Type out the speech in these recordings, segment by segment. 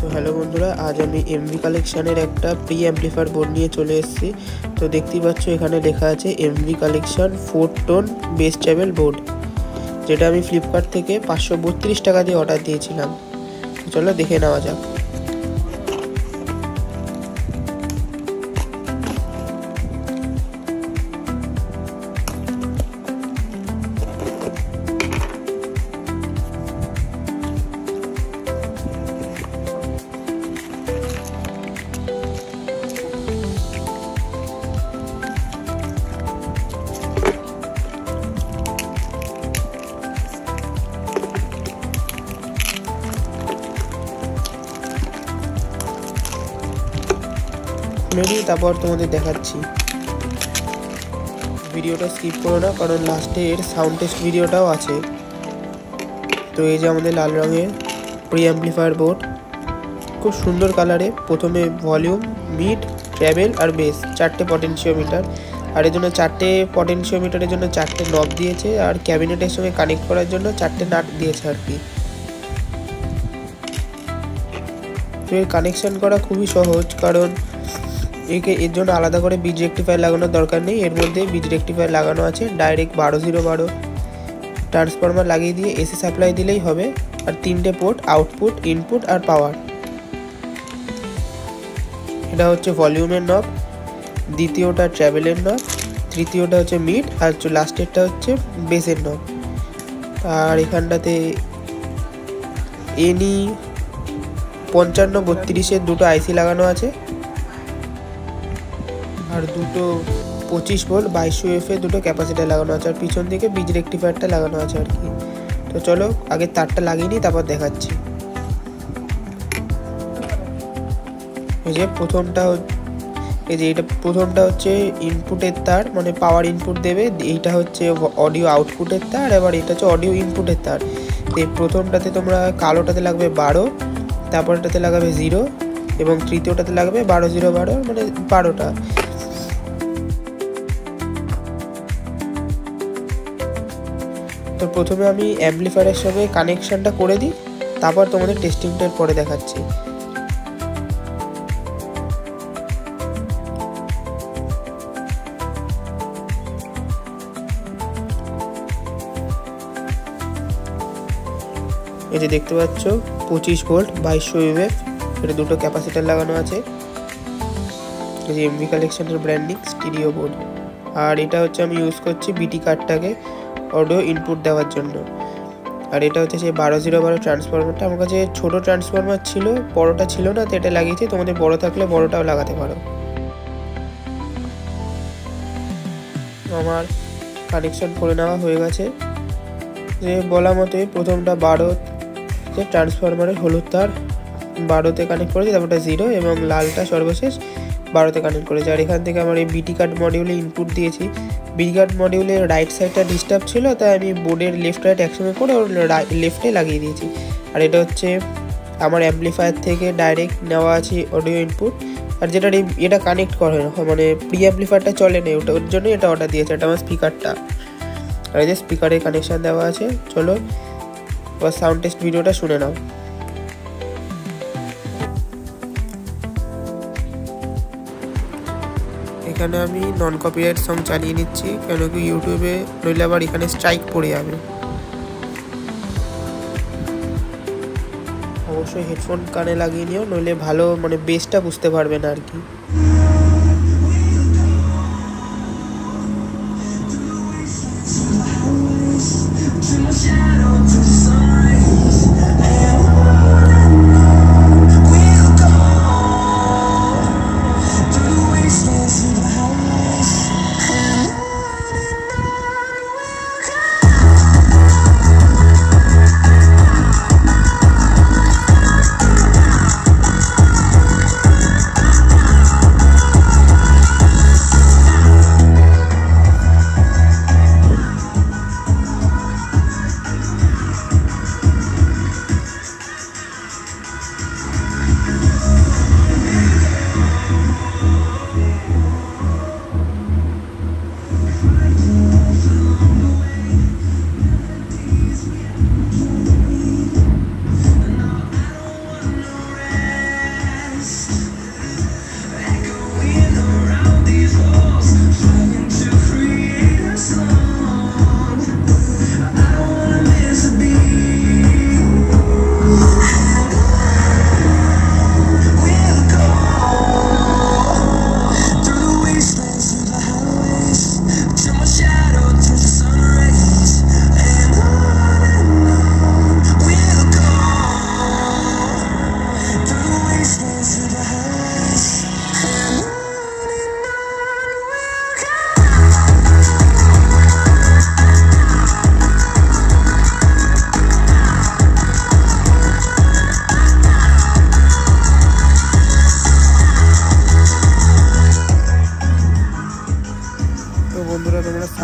তো হ্যালো বন্ধুরা, আজ আমি এমভি কালেকশনের একটা প্রি অ্যাম্পলিফায়ার বোর্ড নিয়ে চলে এসেছি। তো দেখতেই পাচ্ছ এখানে লেখা আছে MV collection 4 tone base travel board, যেটা আমি ফ্লিপকার্ট থেকে 532 টাকা দিয়ে অর্ডার দিয়েছিলাম। চলো দেখে নেওয়া যাক। তারপর তোমাদের দেখাচ্ছি। ভিডিওটা স্কিপ করো না, কারণ লাস্টে এর সাউন্ড টেস্ট ভিডিওটাও আছে। তো এই যে আমাদের লাল রঙের প্রি অ্যাম্পলিফায়ার বোর্ড, খুব সুন্দর কালারে। প্রথমে ভলিউম, মিড, ট্রাভেল আর বেস, 4টে পটেনশিওমিটার। আর এর জন্য 4টে পটেনশিওমিটারের জন্য 4টে নব দিয়েছে, আর ক্যাবিনেটের সঙ্গে কানেক্ট করার জন্য 4টে নাট দিয়েছে আর কি। তো এর কানেকশন করা খুবই সহজ, কারণ এর জন্য আলাদা করে বিজ রেক্টিফায়ার লাগানোর দরকার নেই। এর মধ্যে বিজ রেক্টিফায়ার লাগানো আছে। ডাইরেক্ট 12-0-12 ট্রান্সফরমার লাগিয়ে দিয়ে এসি সাপ্লাই দিলেই হবে। আর 3টে পোর্ট, আউটপুট, ইনপুট আর পাওয়ার। এটা হচ্ছে ভলিউমের নব, দ্বিতীয়টা ট্রাভেলের নব, তৃতীয়টা হচ্ছে মিড, আর লাস্টেরটা হচ্ছে বেসের নব। আর এখানটাতে এনি 5532-এর দুটো আইসি লাগানো আছে, আর দুটো 25 ভোল্ট 2200 UF-এর দুটো ক্যাপাসিটার লাগানো আছে, আর পিছন দিকে বিজ রেক্টিফায়ারটা লাগানো আছে আর কি। তো চলো আগে তারটা লাগিয়ে নিই, তারপর দেখাচ্ছি। এই যে প্রথমটা হচ্ছে ইনপুটের তার, মানে পাওয়ার ইনপুট দেবে। এইটা হচ্ছে অডিও আউটপুটের তার, এবার এটা হচ্ছে অডিও ইনপুটের তার। এই প্রথমটাতে তোমরা কালোটাতে লাগবে 12, তারপরটাতে লাগাবে 0, এবং তৃতীয়টাতে লাগবে 12-0-12, মানে 12টা। তো প্রথমে আমি অ্যাম্পলিফায়ারের সঙ্গে কানেকশনটা করে দিই, তারপর তোমাদের টেস্টিংটার পরে দেখাচ্ছি। এই যে দেখতে পাচ্ছ 25 ভোল্ট 2200 UF, এটা দুটো ক্যাপাসিটার লাগানো আছে। এই যে এমভি কালেকশনের ব্র্যান্ডিং স্টিরিও বোর্ড। আর এটা হচ্ছে আমি ইউজ করছি বিটি কার্ডটাকে অডিও ইনপুট দেওয়ার জন্য। আর এটা হচ্ছে সেই 12-0-12 ট্রান্সফরমারটা। আমার কাছে ছোটো ট্রান্সফরমার ছিল, বড়োটা ছিল না, তো এটা লাগিয়েছি। তোমাদের বড়ো থাকলে বড়োটাও লাগাতে পারো। আমার কানেকশন করে নেওয়া হয়ে গেছে। যে বলা মতে প্রথমটা 12 যে ট্রান্সফরমারের হলুদ তার 12তে কানেক্ট করেছি, তারপরটা 0, এবং লালটা সর্বশেষ 12তে কানেক্ট করেছি। আর এখান থেকে আমার এই বিটি কার্ড মডিউলে ইনপুট দিয়েছি। বিটি কার্ড মডিউলের রাইট সাইডটা ডিস্টার্ব ছিল, তাই আমি বোর্ডের লেফট রাইট একসঙ্গে করে ওর লেফটে লাগিয়ে দিয়েছি। আর এটা হচ্ছে আমার অ্যাম্পলিফায়ার থেকে ডাইরেক্ট নেওয়া আছে অডিও ইনপুট। আর যেটা এটা কানেক্ট করে না, মানে প্রি অ্যাম্পলিফায়ারটা চলে না, ওর জন্য এটা অর্ডার দিয়েছে। এটা আমার স্পিকারটা, আর এই যে স্পিকারের কানেকশান দেওয়া আছে। চলো এবার সাউন্ড টেস্ট ভিডিওটা শুনে নাও। এখানে আমি নন কপিরাইট সং চালিয়ে নিচ্ছি, কেন কি ইউটিউবে নইলে আবার এখানে স্ট্রাইক পড়ে যাবে। অবশ্যই হেডফোন কানে লাগিয়ে নিও, নইলে ভালো মানে বেসটা বুঝতে পারবে না আর কি।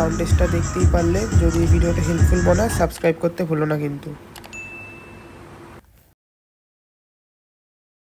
কারেন্ট টেস্টটা দেখতেই পারলে। যদি ভিডিওটা হেল্পফুল মনে হয় সাবস্ক্রাইব করতে ভুলো না কিন্তু।